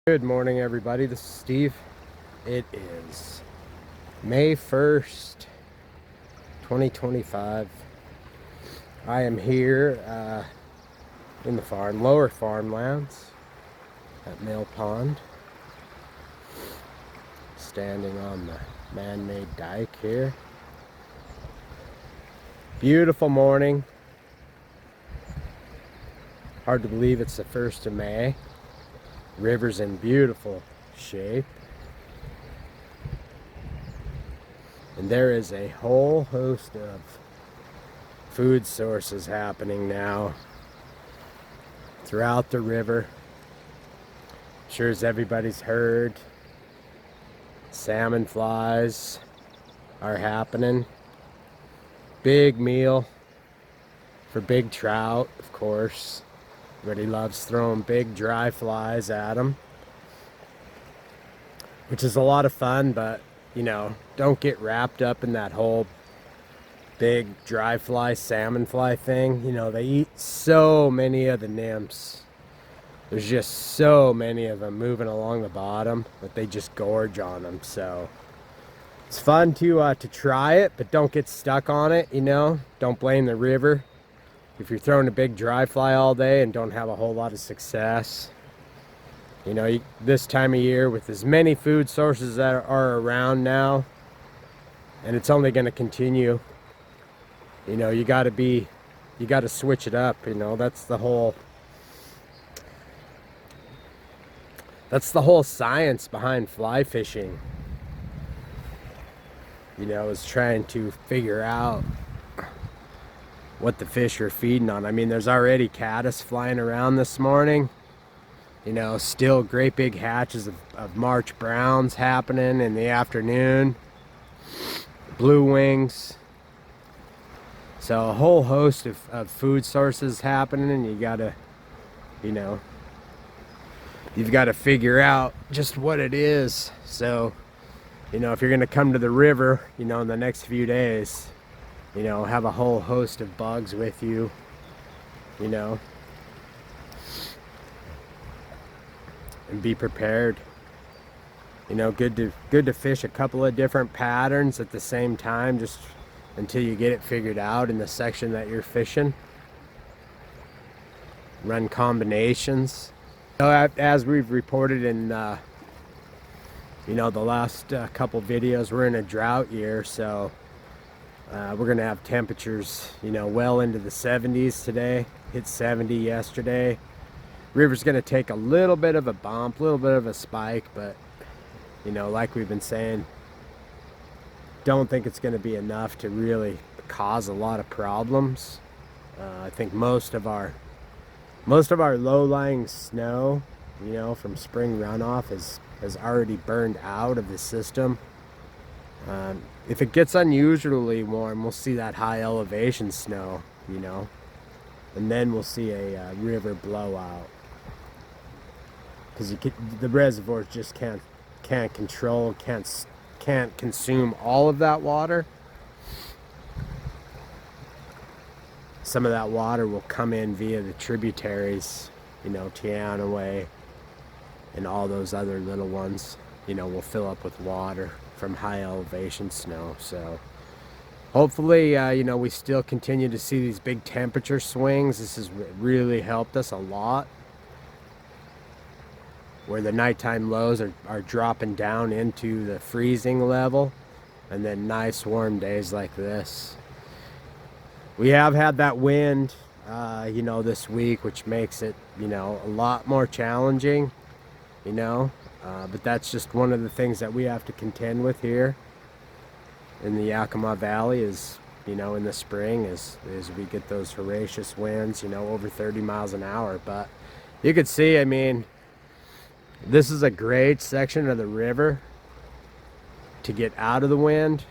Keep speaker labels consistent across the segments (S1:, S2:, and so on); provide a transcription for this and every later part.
S1: Good morning, everybody. This is Steve. It is May 1st, 2025. I am here in the lower Farmlands at Mill Pond, standing on the man-made dike here. Beautiful morning. Hard to believe it's the 1st of May. River's in beautiful shape. And there is a whole host of food sources happening now throughout the river. I'm sure as everybody's heard, salmon flies are happening. Big meal for big trout, of course. Everybody loves throwing big dry flies at them, which is a lot of fun, but you know, don't get wrapped up in that whole big dry fly, salmon fly thing. You know, they eat so many of the nymphs. There's just so many of them moving along the bottom that they just gorge on them. So it's fun to try it, but don't get stuck on it. You know, don't blame the river if you're throwing a big dry fly all day and don't have a whole lot of success. You know, this time of year with as many food sources that are around now, and it's only going to continue, you know, you got to switch it up. You know, that's the whole science behind fly fishing, you know, is trying to figure out what the fish are feeding on. I mean, there's already caddis flying around this morning. You know, still great big hatches of March browns happening in the afternoon. Blue wings. So a whole host of food sources happening, and you gotta, you know, you've got to figure out just what it is. So, you know, if you're gonna come to the river, you know, in the next few days, you know, have a whole host of bugs with you, you know, and be prepared. You know, good to fish a couple of different patterns at the same time, just until you get it figured out in the section that you're fishing. Run combinations. So as we've reported in, you know, the last couple videos, we're in a drought year, so we're gonna have temperatures, you know, well into the 70s today. Hit 70 yesterday. River's gonna take a little bit of a bump, a little bit of a spike, but you know, like we've been saying, don't think it's gonna be enough to really cause a lot of problems. I think most of our low-lying snow, you know, from spring runoff has already burned out of the system. If it gets unusually warm, we'll see that high elevation snow, you know, and then we'll see a river blowout, because the reservoirs just can't consume all of that water. Some of that water will come in via the tributaries, you know, Tiana Way and all those other little ones, you know, will fill up with water from high elevation snow. So hopefully, you know, we still continue to see these big temperature swings. This has really helped us a lot, where the nighttime lows are dropping down into the freezing level, and then nice warm days like this. We have had that wind, you know, this week, which makes it, you know, a lot more challenging, you know. But that's just one of the things that we have to contend with here in the Yakima Valley is, you know, in the spring is we get those voracious winds, you know, over 30 miles an hour. But you could see, I mean, this is a great section of the river to get out of the wind,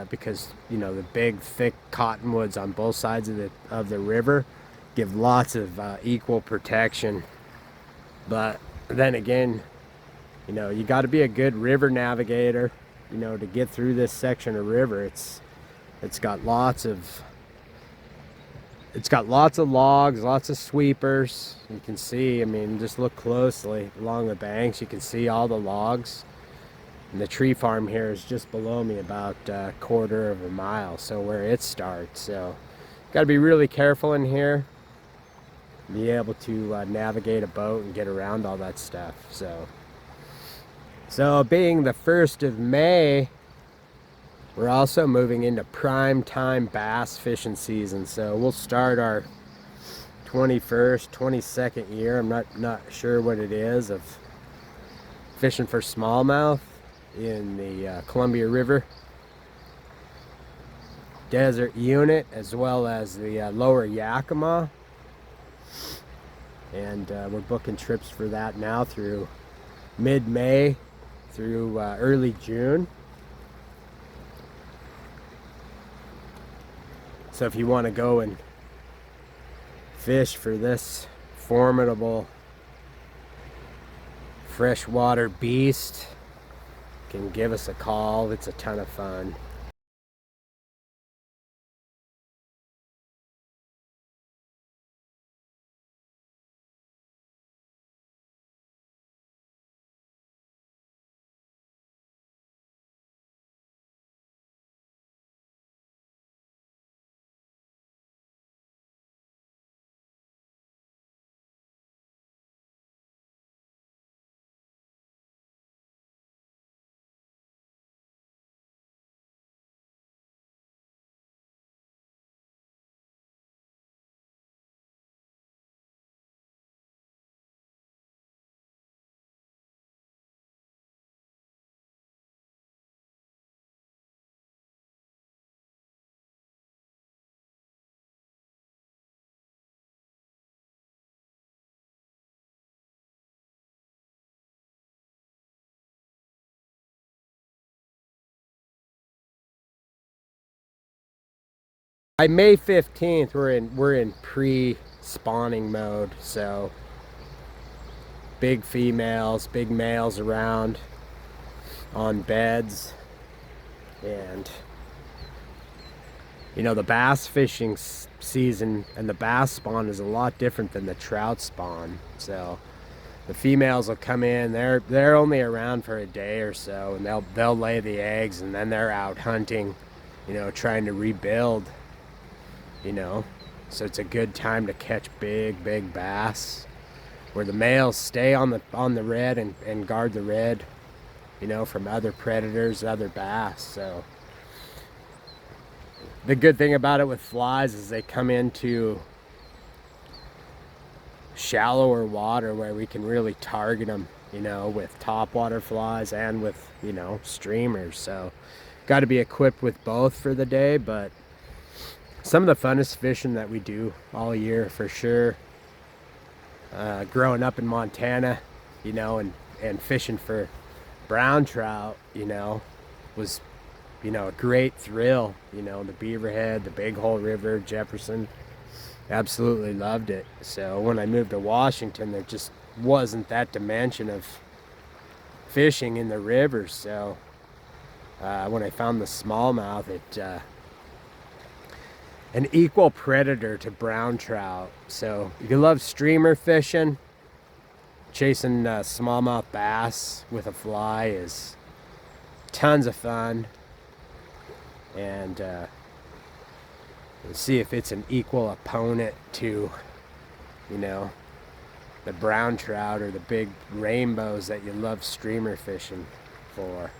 S1: because, you know, the big thick cottonwoods on both sides of the river give lots of equal protection. But then again, you know, you got to be a good river navigator, you know, to get through this section of river. It's got lots of It's got lots of logs, lots of sweepers. You can see, I mean, just look closely along the banks. You can see all the logs. And the tree farm here is just below me, about a quarter of a mile, so where it starts. So got to be really careful in here, be able to navigate a boat and get around all that stuff. So being the 1st of May, we're also moving into prime time bass fishing season. So we'll start our 21st, 22nd year, I'm not sure what it is, of fishing for smallmouth in the Columbia River desert unit, as well as the lower Yakima. And we're booking trips for that now through mid-May through early June. So if you want to go and fish for this formidable freshwater beast, you can give us a call. It's a ton of fun. By May 15th, we're in pre-spawning mode, so big females, big males around on beds. And you know, the bass fishing season and the bass spawn is a lot different than the trout spawn. So the females will come in, they're only around for a day or so, and they'll lay the eggs, and then they're out hunting, you know, trying to rebuild. You know, so it's a good time to catch big bass, where the males stay on the red and guard the red, you know, from other predators, other bass. So the good thing about it with flies is they come into shallower water where we can really target them, you know, with topwater flies and with, you know, streamers. So got to be equipped with both for the day, but some of the funnest fishing that we do all year, for sure. Growing up in Montana, you know, and fishing for brown trout, you know, was, you know, a great thrill. You know, the Beaverhead, the Big Hole River, Jefferson, absolutely loved it. So when I moved to Washington, there just wasn't that dimension of fishing in the rivers. So when I found the smallmouth, it an equal predator to brown trout. So if you love streamer fishing, chasing smallmouth bass with a fly is tons of fun. And see if it's an equal opponent to, you know, the brown trout or the big rainbows that you love streamer fishing for.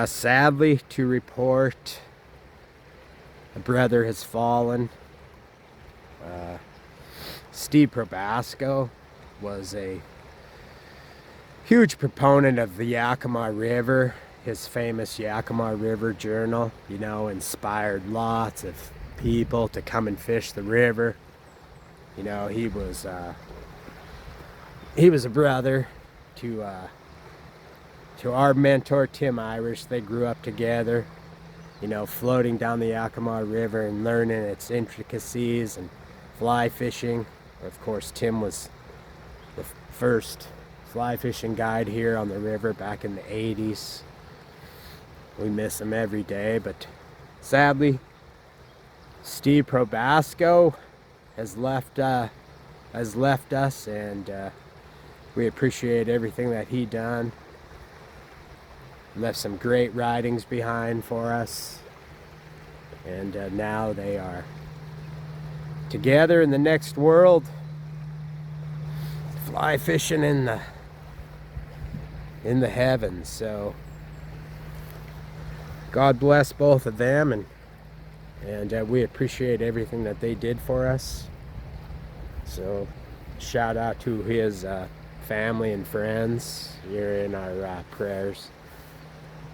S1: Sadly to report, a brother has fallen. Steve Probasco was a huge proponent of the Yakima River. His famous Yakima River Journal, you know, inspired lots of people to come and fish the river. You know, he was a brother to our mentor Tim Irish. They grew up together, you know, floating down the Yakima River and learning its intricacies and fly fishing. Of course, Tim was the first fly fishing guide here on the river back in the 80s. We miss him every day, but sadly, Steve Probasco has left us, and we appreciate everything that he done. Left some great writings behind for us, and now they are together in the next world, fly fishing in the heavens. So God bless both of them, and we appreciate everything that they did for us. So shout out to his family and friends. You're in our prayers,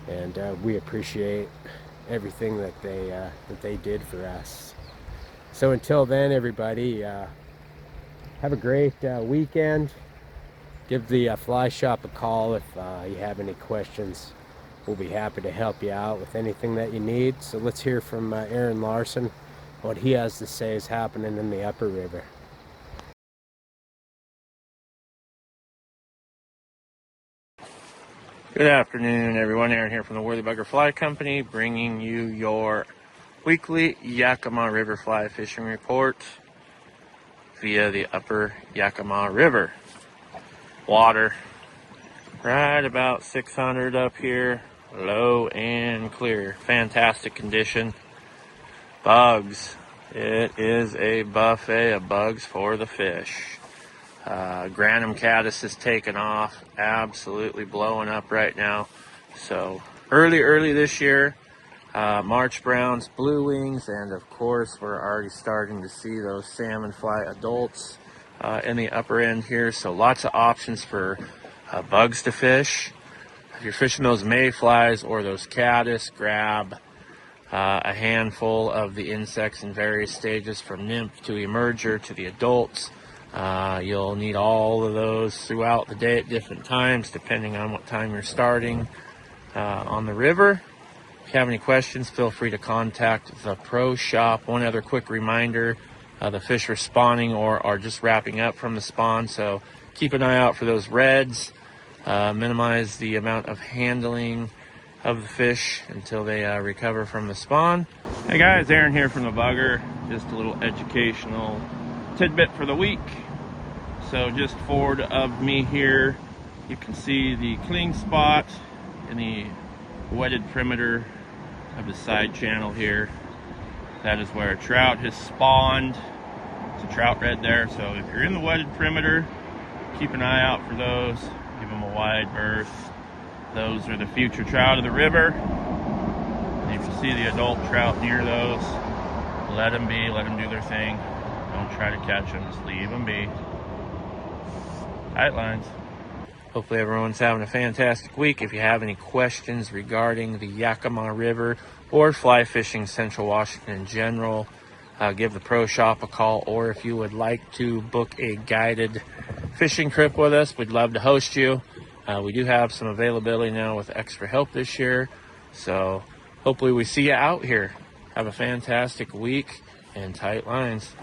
S1: and we appreciate everything that they did for us. So until then, everybody, have a great weekend. Give the fly shop a call if you have any questions. We'll be happy to help you out with anything that you need. So let's hear from Aron Larsen, what he has to say is happening in the Uppper River.
S2: Good afternoon, everyone. Aron here from the Worley Bugger Fly Company, bringing you your weekly Yakima River fly fishing report via the Uppper Yakima River. Water right about 600 up here, low and clear. Fantastic condition. Bugs. It is a buffet of bugs for the fish. Granum caddis is taken off, absolutely blowing up right now. So early this year, March browns, blue wings, and of course we're already starting to see those salmon fly adults in the upper end here. So lots of options for bugs to fish. If you're fishing those mayflies or those caddis, grab a handful of the insects in various stages, from nymph to emerger to the adults. You'll need all of those throughout the day at different times, depending on what time you're starting on the river. If you have any questions, feel free to contact the Pro Shop. One other quick reminder, the fish are spawning or are just wrapping up from the spawn, so keep an eye out for those reds. Minimize the amount of handling of the fish until they recover from the spawn. Hey guys, Aron here from the Bugger. Just a little educational tidbit for the week. So just forward of me here, you can see the cling spot in the wetted perimeter of the side channel here. That is where a trout has spawned. It's a trout red there. So if you're in the wetted perimeter, keep an eye out for those. Give them a wide berth. Those are the future trout of the river. And if you see the adult trout near those, let them be, let them do their thing. Don't try to catch them, just leave them be. Tight lines. Hopefully everyone's having a fantastic week. If you have any questions regarding the Yakima River or fly fishing Central Washington in general, give the Pro Shop a call, or if you would like to book a guided fishing trip with us, we'd love to host you. We do have some availability now with extra help this year, so hopefully we see you out here. Have a fantastic week and tight lines.